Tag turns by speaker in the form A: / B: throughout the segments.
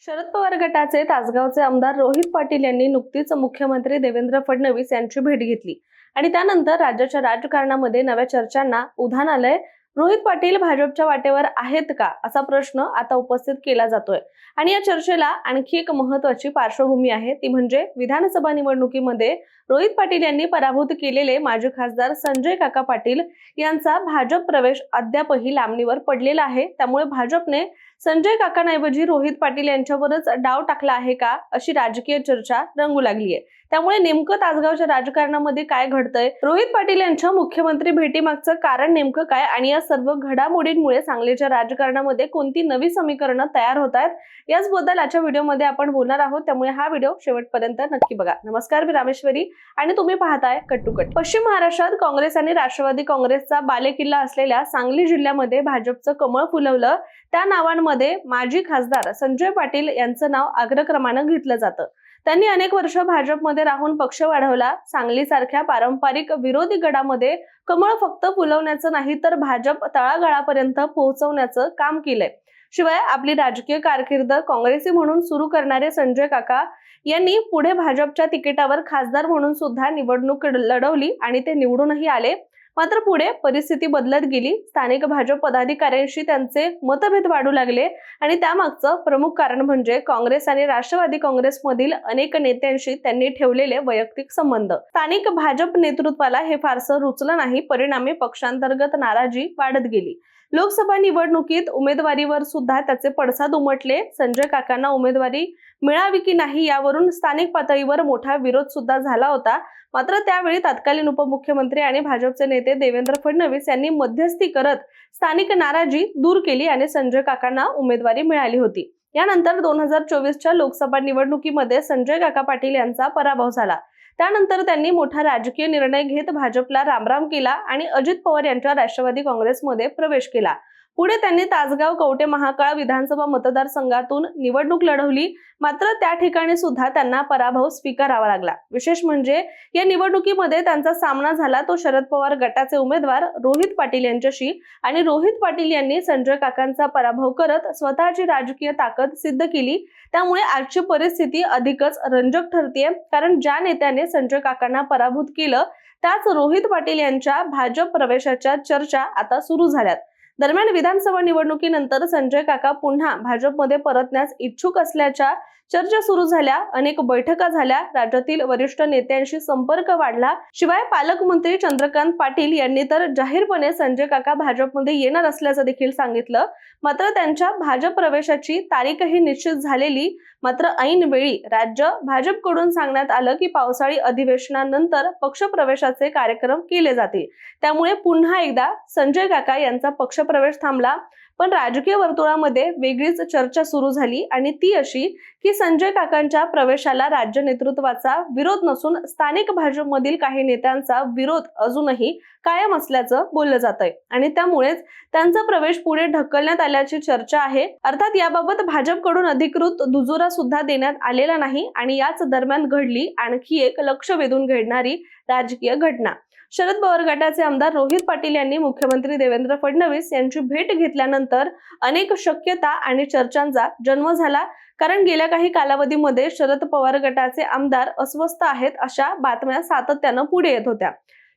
A: शरद पवार गटाचे तासगावचे आमदार रोहित पाटील यांनी नुकतीच मुख्यमंत्री देवेंद्र फडणवीस यांची भेट घेतली आणि त्यानंतर राज्याच्या राजकारणामध्ये नव्या चर्चांना उधाण आलंय। रोहित पाटील भाजपच्या वाटेवर आहेत का असा प्रश्न आता उपस्थित केला जातोय आणि या चर्चेला आणखी एक महत्त्वाची पार्श्वभूमी आहे, ती म्हणजे विधानसभा निवडणुकीमध्ये रोहित पाटील यांनी पराभूत केलेले माजी खासदार संजय काका पाटील यांचा भाजप प्रवेश अद्यापही लांबणीवर पडलेला आहे। त्यामुळे भाजपने संजय काकांऐवजी रोहित पाटील यांच्यावरच डाव टाकला आहे का अशी राजकीय चर्चा रंगू लागली आहे। त्यामुळे नेमकं तासगावच्या राजकारणामध्ये काय घडतंय, रोहित पाटील यांच्या मुख्यमंत्री भेटीमागचं कारण नेमकं काय आणि या सर्व घडामोडींमुळे सांगलीच्या राजकारणामध्ये कोणती नवी समीकरणं तयार होत आहेत याचबद्दल आजच्या व्हिडिओमध्ये आपण बोलणार आहोत। त्यामुळे हा व्हिडिओ शेवटपर्यंत नक्की बघा। नमस्कार, मी रामेश्वरी आणि तुम्ही पाहताय कट टू कट। पश्चिम महाराष्ट्रात काँग्रेस आणि राष्ट्रवादी काँग्रेसचा बालेकिल्ला असलेल्या सांगली जिल्ह्यामध्ये भाजपचं कमळ फुलवलं। त्या नावांमध्ये माजी खासदार संजय पाटील यांचं नाव अग्रक्रमानं घेतलं जातं। त्यांनी अनेक वर्ष भाजपमध्ये राहून पक्ष वाढवला। सांगली सारख्या पारंपरिक विरोधी गडामध्ये कमळ फक्त फुलवण्याचं नाही तर भाजप तळागाळापर्यंत पोहोचवण्याचं काम केलंय। शिवाय आपली राजकीय कारकीर्द काँग्रेसी म्हणून सुरू करणारे संजय काका यांनी पुढे भाजपच्या तिकिटावर खासदार म्हणून सुद्धा निवडणूक लढवली आणि ते निवडूनही आले। मात्र पुढे परिस्थिती बदलत गेली। स्थानिक भाजप पदाधिकाऱ्यांशी त्यांचे मतभेद वाढू लागले आणि त्यामागचं प्रमुख कारण म्हणजे काँग्रेस आणि राष्ट्रवादी काँग्रेसमधील अनेक नेत्यांशी त्यांनी ठेवलेले वैयक्तिक संबंध। स्थानिक भाजप नेतृत्वाला हे फारसं रुचलं नाही, परिणामी पक्षांतर्गत नाराजी वाढत गेली। लोकसभा निवडणुकीत उमेदवारीवर सुद्धा त्याचे पडसाद उमटले। संजय काकांना उमेदवारी मिळावी की नाही यावरून स्थानिक पातळीवर मोठा विरोध सुद्धा झाला होता। मात्र त्यावेळी तत्कालीन उपमुख्यमंत्री आणि भाजपचे नेते देवेंद्र फडणवीस यांनी मध्यस्थी करत स्थानिक नाराजी दूर केली आणि संजय काकांना उमेदवारी मिळाली होती। यानंतर 2024च्या लोकसभा निवडणुकीमध्ये संजय काका पाटील यांचा पराभव झाला। त्यानंतर त्यांनी मोठा राजकीय निर्णय घेत भाजपला रामराम केला आणि अजित पवार यांच्या राष्ट्रवादी काँग्रेसमध्ये प्रवेश केला। पुढे त्यांनी तासगाव कवठे महाकाळ विधानसभा मतदारसंघातून निवडणूक लढवली, मात्र त्या ठिकाणी सुद्धा त्यांना पराभव स्वीकारावा लागला। विशेष म्हणजे या निवडणुकीमध्ये त्यांचा सामना झाला तो शरद पवार गटाचे उमेदवार रोहित पाटील यांच्याशी आणि रोहित पाटील यांनी संजय काकांचा पराभव करत स्वतःची राजकीय ताकद सिद्ध केली। त्यामुळे आजची परिस्थिती अधिकच रंजक ठरतेय, कारण ज्या नेत्याने संजय काकांना पराभूत केलं त्याच रोहित पाटील यांच्या भाजप प्रवेशाच्या चर्चा आता सुरू झाल्यात। दरम्यान विधानसभा निवडणुकीनंतर संजय काका पुन्हा भाजपमध्ये परतण्यास इच्छुक असल्याच्या चर्चा सुरू झाल्या। अनेक बैठका झाल्या, राज्यातील वरिष्ठ नेत्यांशी संपर्क वाढला। शिवाय पालकमंत्री चंद्रकांत पाटील यांनी तर जाहीरपणे संजय काका भाजपमध्ये येणार असल्याचं देखील सांगितलं। मात्र त्यांच्या भाजप प्रवेशाची तारीखही निश्चित झालेली। मात्र ऐन वेळी राज्य भाजपकडून सांगण्यात आलं की पावसाळी अधिवेशनानंतर पक्षप्रवेशाचे कार्यक्रम केले जातील। त्यामुळे पुन्हा एकदा संजय काका यांचा पक्षप्रवेश थांबला। पण राजकीय वर्तुळामध्ये वेगळीच चर्चा सुरू झाली आणि ती अशी की संजय काकांच्या प्रवेशाला राज्य नेतृत्वाचा विरोध नसून स्थानिक भाजपमधील काही नेत्यांचा विरोध अजूनही कायम असल्याचं बोललं जातंय आणि त्यामुळेच त्यांचा प्रवेश पुढे ढकलण्यात आल्याची चर्चा आहे। अर्थात याबाबत भाजपकडून अधिकृत दुजोरा सुद्धा देण्यात आलेला नाही आणि याच दरम्यान घडली आणखी एक लक्ष वेधून घेणारी राजकीय घटना। शरद पवार गटाचे आमदार रोहित पाटील यांनी मुख्यमंत्री देवेंद्र फडणवीस यांची भेट घेतल्यानंतर अनेक शक्यता आणि चर्चांचा जन्म झाला, कारण गेल्या काही कालावधीमध्ये शरद पवार गटाचे आमदार अस्वस्थ आहेत अशा बातम्या सातत्यानं पुढे येत होत्या।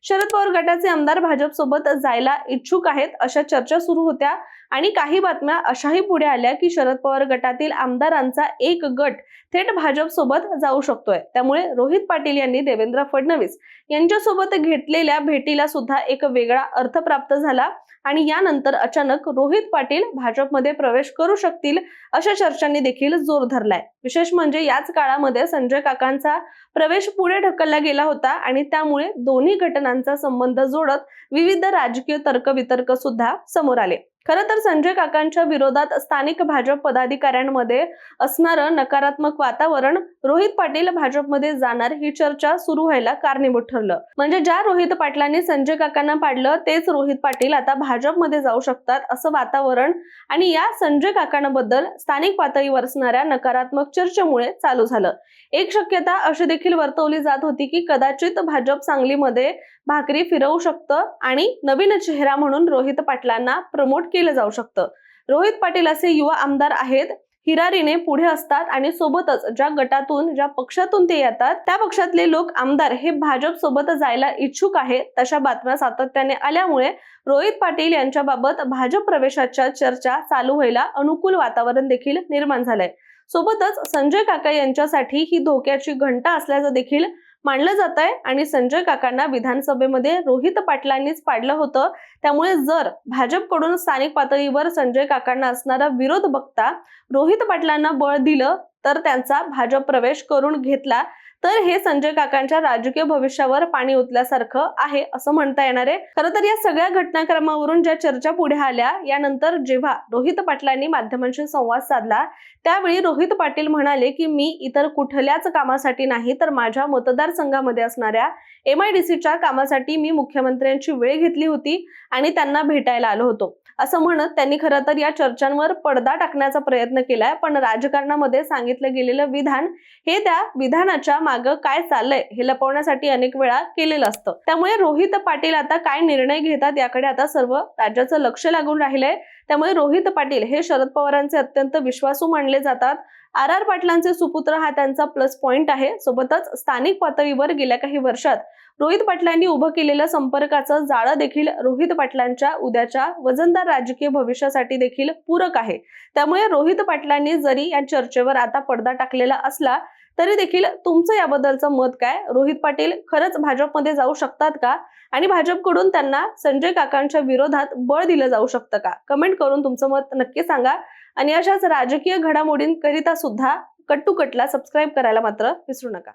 A: शरद पवार गटाचे आमदार भाजपसोबत जायला इच्छुक आहेत अशा चर्चा सुरू होत्या आणि काही बातम्या अशाही पुढे आल्या की शरद पवार गटातील आमदारांचा एक गट थेट भाजपसोबत जाऊ शकतोय। त्यामुळे रोहित पाटील यांनी देवेंद्र फडणवीस यांच्यासोबत घेतलेल्या भेटीला सुद्धा एक वेगळा अर्थ प्राप्त झाला आणि यानंतर अचानक रोहित पाटील भाजपमध्ये प्रवेश करू शकतील अशा चर्चांनी देखील जोर धरलाय। विशेष म्हणजे याच काळामध्ये संजय काकांचा प्रवेश पुढे ढकलला गेला होता आणि त्यामुळे दोन्ही घटनांचा संबंध जोडत विविध राजकीय तर्कवितर्क सुद्धा समोर आले। खरं तर संजय काकांच्या विरोधात स्थानिक भाजप पदाधिकाऱ्यांमध्ये असणारं नकारात्मक वातावरण रोहित पाटील भाजपमध्ये जाणार ही चर्चा सुरू व्हायला कारणीभूत ठरलं। म्हणजे ज्या रोहित पाटलांनी संजय काकांना पाडलं तेच रोहित पाटील आता भाजपमध्ये जाऊ शकतात असं वातावरण आणि या संजय काकांबद्दल स्थानिक पातळीवर असणाऱ्या नकारात्मक चर्चेमुळे चालू झालं। एक शक्यता अशी देखील वर्तवली जात होती की कदाचित भाजप सांगलीमध्ये भाकरी फिरवू शकतं आणि नवीन चेहरा म्हणून रोहित पाटलांना प्रमोट केलं जाऊ शकतं। रोहित पाटील असे युवा आमदार आहेत हिरारीने पुढे असतात आणि सोबतच ज्या गटातून ज्या पक्षातून ते येतात त्या पक्षातले लोक आमदार हे भाजप सोबत जायला इच्छुक आहेत, तशा बातम्या सातत्याने आल्यामुळे रोहित पाटील यांच्याबाबत भाजप प्रवेशाच्या चर्चा चालू व्हायला अनुकूल वातावरण देखील निर्माण झालंय। सोबतच संजय काका यांच्यासाठी ही धोक्याची घंटा असल्याचं देखील मानलं जात आहे आणि संजय काकांना विधानसभेमध्ये रोहित पाटलांनीच पाडलं होतं। त्यामुळे जर भाजपकडून स्थानिक पातळीवर संजय काकांना असणारा विरोध बघता रोहित पाटलांना बळ दिलं तर त्यांचा भाजप प्रवेश करून घेतला तर हे संजय काकांच्या राजकीय भविष्यावर पाणी ओतल्यासारखं आहे असं म्हणता येणार आहे। खरं तर या सगळ्या घटनाक्रमावरून ज्या चर्चा पुढे आल्या यानंतर जेव्हा रोहित पाटलांनी माध्यमांशी संवाद साधला त्यावेळी रोहित पाटील म्हणाले की मी इतर कुठल्याच कामासाठी नाही तर माझ्या मतदारसंघामध्ये असणाऱ्या MIDCच्या कामासाठी मी मुख्यमंत्र्यांची वेळ घेतली होती आणि त्यांना भेटायला आलो होतो असं म्हणत त्यांनी खरं तर या चर्चांवर पडदा टाकण्याचा प्रयत्न केलाय। पण राजकारणामध्ये सांगितलं गेलेलं विधान हे त्या विधानाच्या मागे काय चाललंय हे लपवण्यासाठी अनेक वेळा केलेलं असतं। त्यामुळे रोहित पाटील आता काय निर्णय घेतात याकडे आता सर्व राज्याचं लक्ष लागून राहिलंय। त्यामुळे रोहित पाटील हे शरद पवारांचे अत्यंत विश्वासू मानले जातात। RR पाटलांचे सुपुत्र हा त्यांचा प्लस पॉइंट आहे। सोबतच स्थानिक पातळीवर गेल्या काही वर्षात रोहित पाटलांनी उभं केलेलं संपर्काचं जाळं देखील रोहित पाटलांच्या उद्याच्या वजनदार राजकीय भविष्यासाठी देखील पूरक आहे। त्यामुळे रोहित पाटलांनी जरी या चर्चेवर आता पडदा टाकलेला असला तरी देखील तुमचं याबद्दलचं मत काय? रोहित पाटील खरंच भाजपमध्ये जाऊ शकतात का आणि भाजपकडून त्यांना संजय काकांच्या विरोधात बळ दिलं जाऊ शकतं का? कमेंट करून तुमचं मत नक्की सांगा आणि अशाच राजकीय घडामोडींकरिता सुद्धा कट टू कटला सबस्क्राईब करायला मात्र विसरू नका।